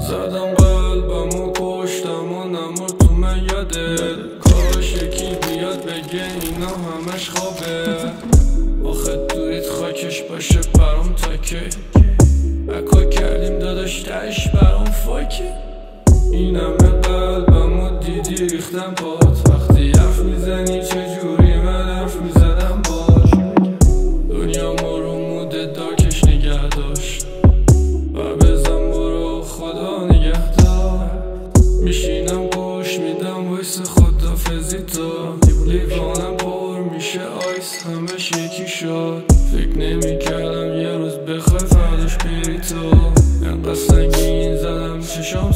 زدم قلبمو کشتم و نمرد تو من یادت. کاش یکی بیاد بگه اینا همش خوابه. آخه دوریت خاکش باشه برام تاکه. اکا کردیم داداش تش برام فاکه. این همه قلبمو دیدی ریختم پات. وقتی حرف میزنی چجوری من حرف میزدم باش. دنیا ما رو مود دارکش نگه داشت و بزن برو خدا نگه دار. میشینم گوش میدم وایس خدافزی تا لیوانم پر میشه آیس همش یکی شد. فکر نمیکردم یه روز بخوای فرداش بری تو. انقدر سنگین زدم چشام